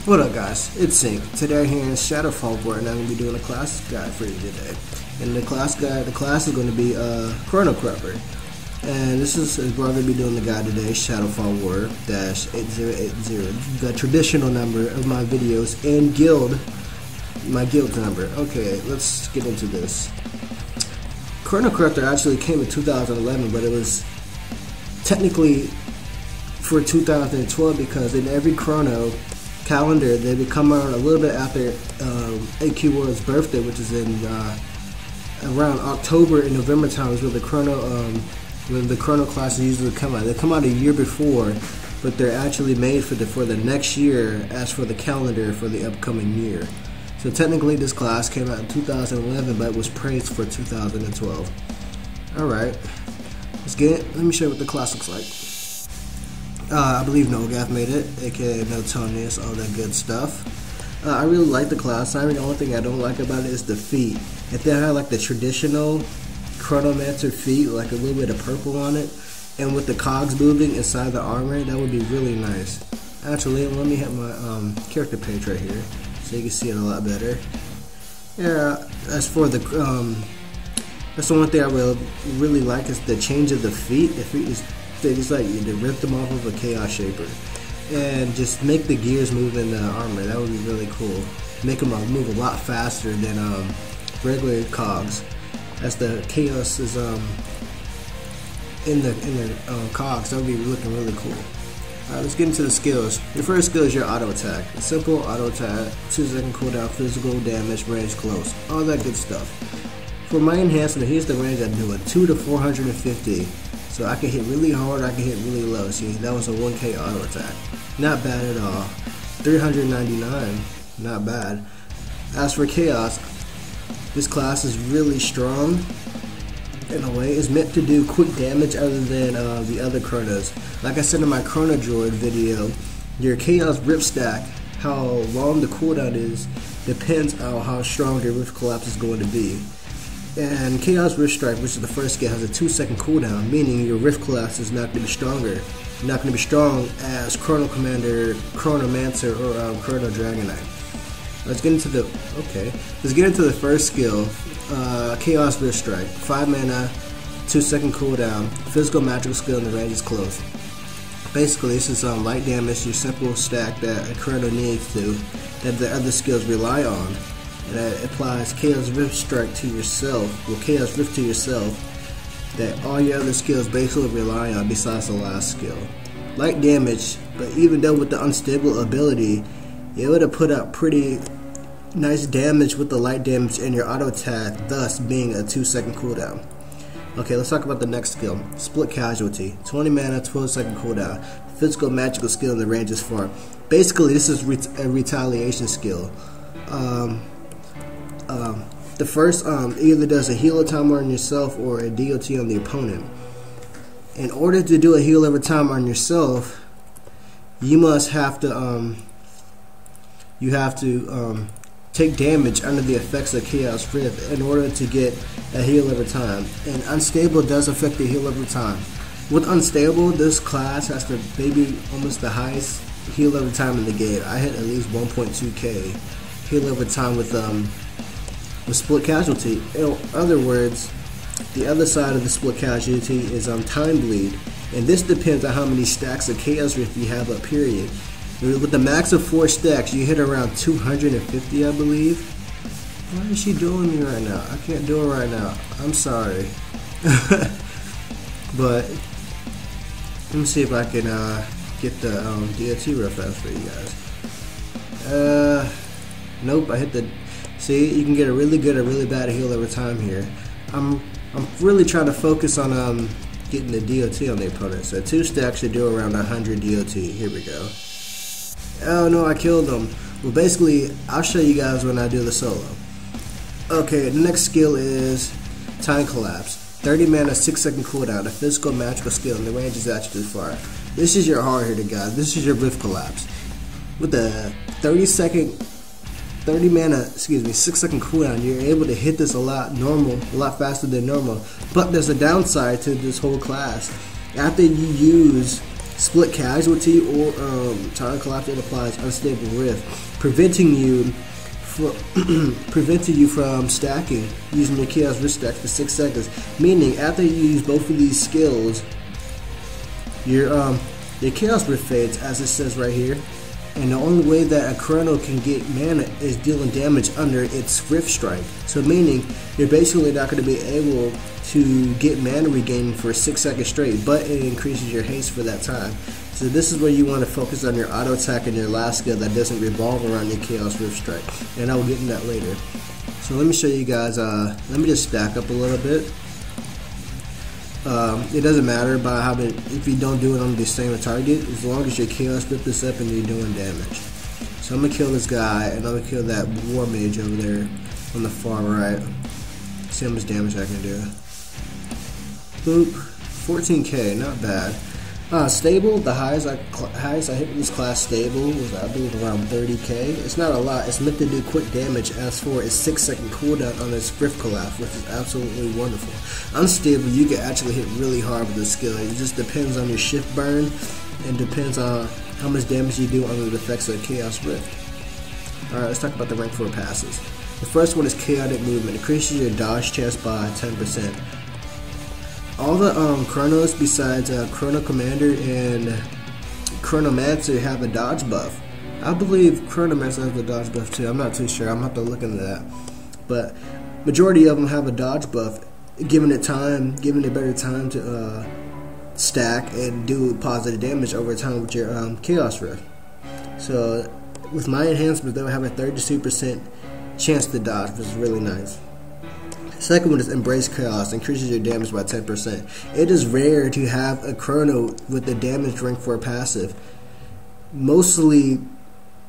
What up guys, it's Sync. Today here in Shadowfall Board, and I'm going to be doing a class guide for you today. And the class is going to be ChronoCorruptor. And this is where I'm going to be doing the guide today, Shadowfall War -8080, the traditional number of my videos and my guild number. Okay, let's get into this. ChronoCorruptor actually came in 2011, but it was technically for 2012 because in every Chrono calendar they would come out a little bit after AQW's birthday, which is in around October and November time is where the Chrono classes usually come out. They come out a year before, but they're actually made for the next year as for the calendar for the upcoming year. So technically this class came out in 2011, but was praised for 2012. Alright, let's get it. Let me show you what the class looks like. I believe NoGaf made it, aka No Tonius, all that good stuff. I really like the class. I mean, the only thing I don't like about it is the feet. If they had like the traditional Chronomancer feet, like a little bit of purple on it, and with the cogs moving inside the armor, that would be really nice. Actually, let me have my character page right here, so you can see it a lot better. Yeah, as for the that's the one thing I really like is the change of the feet. The feet is things like you rip them off of a Chaos Shaper and just make the gears move in the armor. That would be really cool. Make them move a lot faster than regular cogs, as the Chaos is in the cogs. That would be looking really cool. Alright, let's get into the skills. Your first skill is your auto attack. A simple auto attack, 2-second cooldown, physical damage, range close, all that good stuff. For my enhancement, here's the range I do it, 2 to 450. So I can hit really hard, I can hit really low. See, that was a 1k auto attack. Not bad at all. 399, not bad. As for Chaos, this class is really strong in a way. It's meant to do quick damage other than the other Chronos. Like I said in my Chrono Droid video, your Chaos Rip Stack, how long the cooldown is, depends on how strong your Rift Collapse is going to be. And Chaos Rift Strike, which is the first skill, has a 2-second cooldown, meaning your Rift Collapse is not going to be stronger. Not going to be strong as Chrono Commander, Chronomancer, or Chrono Dragonite. Let's get into the first skill, Chaos Rift Strike. 5 mana, 2-second cooldown, physical magical skill, and the range is close. Basically, this is light damage, your simple stack that a Chrono needs to, that the other skills rely on. That applies Chaos Rift Strike to yourself, or Chaos Rift to yourself, that all your other skills basically rely on besides the last skill. Light damage, but even though with the unstable ability, you're able to put out pretty nice damage with the light damage and your auto attack, thus being a 2-second cooldown. Okay, let's talk about the next skill. Split Casualty, 20 mana, 12-second cooldown, physical magical skill, and the range is far. Basically, this is a retaliation skill. The first either does a heal every time on yourself or a DOT on the opponent. In order to do a heal every time on yourself, you have to take damage under the effects of Chaos Rift in order to get a heal every time. And Unstable does affect the heal every time. With Unstable, this class has to maybe almost the highest heal every time in the game. I hit at least 1.2k heal every time with Split Casualty. In other words, the other side of the Split Casualty is Time Bleed, and this depends on how many stacks of Chaos Rift you have up, period. With the max of 4 stacks, you hit around 250, I believe. Why is she doing me right now? I can't do it right now. I'm sorry. But let me see if I can get the DOT real fast for you guys. Nope, I hit the... See, you can get a really good or really bad heal every time here. I'm really trying to focus on getting the DOT on the opponent. So 2 stacks should do around 100 DOT. Here we go. Oh no, I killed him. Well, basically, I'll show you guys when I do the solo. Okay, the next skill is Time Collapse. 30 mana, 6-second cooldown, a physical magical skill, and the range is actually far. This is your hard hitter, guys. This is your Rift Collapse. With the 6-second cooldown, you're able to hit this a lot faster than normal. But there's a downside to this whole class. After you use split casualty, or ChronoCorruptor applies unstable rift, preventing you from stacking using your chaos rift stack for 6 seconds. Meaning, after you use both of these skills, your chaos rift fades, as it says right here. And the only way that a chrono can get mana is dealing damage under its rift strike. So meaning, you're basically not going to be able to get mana regain for 6 seconds straight, but it increases your haste for that time. So this is where you want to focus on your auto attack and your last skill that doesn't revolve around your chaos rift strike. And I will get into that later. So let me show you guys, let me just stack up a little bit. It doesn't matter about how many, if you don't do it on the same target, as long as your chaos rift is up and you're doing damage. So I'm gonna kill this guy, and I'm gonna kill that war mage over there on the far right. See how much damage I can do. Boop, 14k, not bad. Stable, the highest I hit with this class stable was, I believe, around 30k. It's not a lot. It's meant to do quick damage. As for its 6-second cooldown on its rift collapse, which is absolutely wonderful. Unstable, you can actually hit really hard with this skill. It just depends on your shift burn, and depends on how much damage you do under the effects of Chaos Rift. Alright, let's talk about the rank 4 passes. The first one is Chaotic Movement. Increases your dodge chance by 10%. All the Chronos besides Chrono Commander and Chronomancer have a dodge buff. I believe Chronomancer has a dodge buff too. I'm not too sure. I'm gonna have to look into that. But majority of them have a dodge buff, giving it better time to stack and do positive damage over time with your Chaos Rift. So with my enhancements, they'll have a 32% chance to dodge, which is really nice. Second one is Embrace Chaos, increases your damage by 10%. It is rare to have a chrono with the damage rank for a passive. Mostly,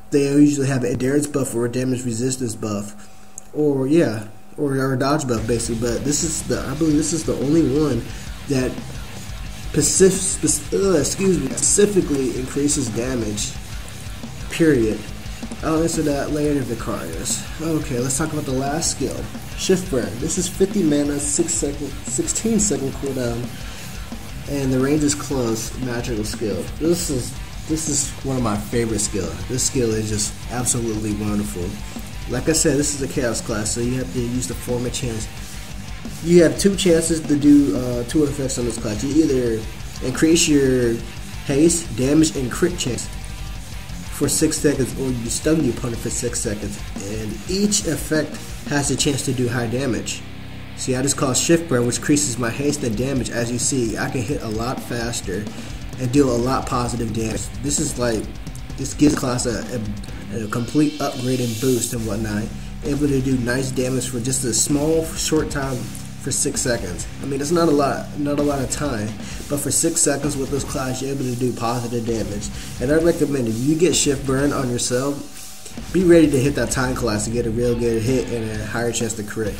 they usually have an endurance buff or a damage resistance buff, or a dodge buff basically. But this is I believe this is the only one that specifically increases damage. Period. I'll answer that later, Vicarious. Okay, let's talk about the last skill. Shift Burn. This is 50 mana, 16 second cooldown, and the range is close. Magical skill. This is one of my favorite skills. This skill is just absolutely wonderful. Like I said, this is a chaos class, so you have to use the form of chance. You have 2 chances to do 2 effects on this class. You either increase your haste, damage, and crit chance for 6 seconds, or you stun the opponent for 6 seconds, and each effect has a chance to do high damage. See, I just call Shift Burn, which increases my haste and damage. As you see, I can hit a lot faster and deal a lot positive damage. This gives class a complete upgrade and boost and whatnot. Able to do nice damage for just a small, short time for 6 seconds. I mean, it's not a lot of time, but for 6 seconds with this class, you're able to do positive damage. And I recommend if you get Shift Burn on yourself, be ready to hit that time class to get a real good hit and a higher chance to crit.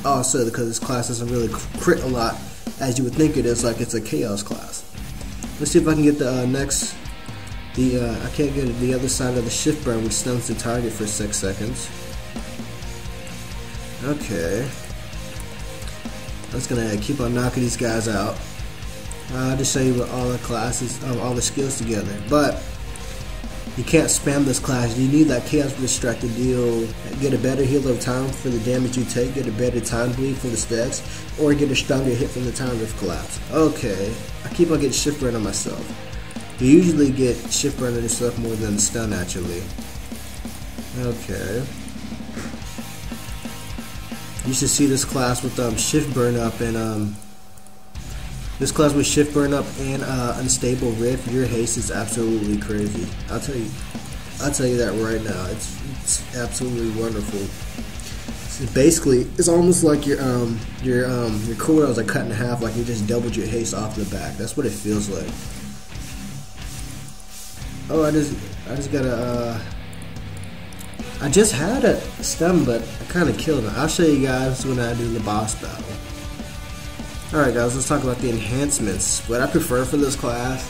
Also, because this class doesn't really crit a lot as you would think it is, like it's a chaos class. Let's see if I can get the I can't get the other side of the Shift Burn, which stuns the target for 6 seconds. Okay. I'm just gonna keep on knocking these guys out. I'll just show you all the classes, all the skills together. But you can't spam this class. You need that Chaos Rift to get a better heal of time for the damage you take, get a better time bleed for the stacks, or get a stronger hit from the time rift collapse. Okay, I keep on getting Shift Burn on myself. You usually get Shift Burn on yourself more than stun actually. Okay. You should see this class with Shift Burn up and this class with Shift Burn up and Unstable Rift. Your haste is absolutely crazy. I'll tell you that right now. It's absolutely wonderful. So basically, it's almost like your cooldowns are cut in half. Like you just doubled your haste off the back. That's what it feels like. Oh, I just gotta I just had a stun, but I kind of killed it. I'll show you guys when I do the boss battle. Alright guys, let's talk about the enhancements. What I prefer for this class,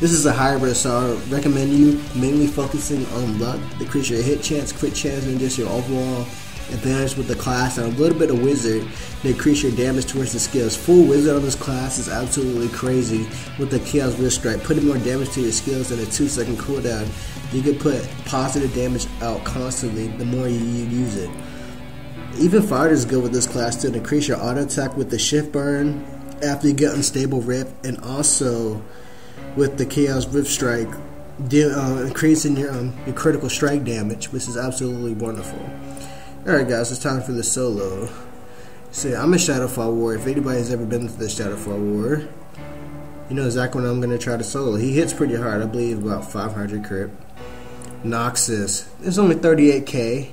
this is a hybrid, so I recommend you mainly focusing on luck, decrease your hit chance, crit chance, and just your overall advantage with the class, and a little bit of wizard to increase your damage towards the skills. Full wizard on this class is absolutely crazy with the Chaos Wrist Strike, putting more damage to your skills in a 2-second cooldown. You can put positive damage out constantly the more you use it. Even fighter is good with this class to increase your auto attack with the shift burn after you get unstable rip, and also with the Chaos Rift Strike, increasing your critical strike damage, which is absolutely wonderful. Alright guys, it's time for the solo. So I'm a Shadowfall Warrior. If anybody's ever been to the Shadowfall Warrior, you know exactly when I'm going to try to solo. He hits pretty hard, I believe about 500 crit. Noxus, it's only 38k,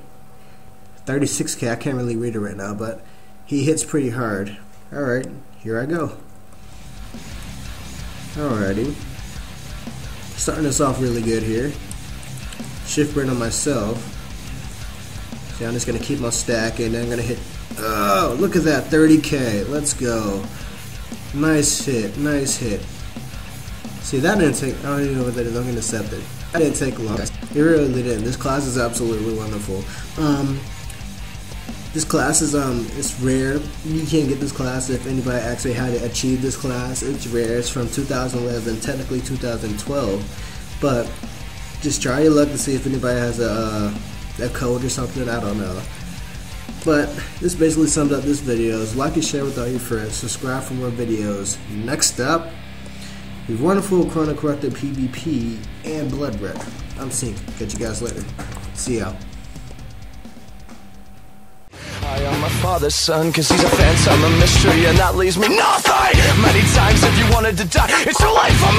36k, I can't really read it right now, but he hits pretty hard. Alright, here I go. Alrighty. Starting us off really good here. Shift burn on myself. See, I'm just going to keep my stack and then I'm going to hit. Oh, look at that, 30k. Let's go. Nice hit, nice hit. See, that didn't take, I don't even know what that is, I'm going to accept it. That didn't take long. It really didn't. This class is absolutely wonderful. This class is it's rare. You can't get this class if anybody actually had to achieve this class. It's rare. It's from 2011, technically 2012. But just try your luck to see if anybody has a code or something. I don't know. But this basically sums up this video. Like and share with all your friends. Subscribe for more videos. Next up, the wonderful ChronoCorruptor PvP and Blood Red. I'm Sync. Catch you guys later. See y'all. I am my father's son, cause he's a phantom, a mystery, and that leaves me nothing. Many times if you wanted to die, it's too late for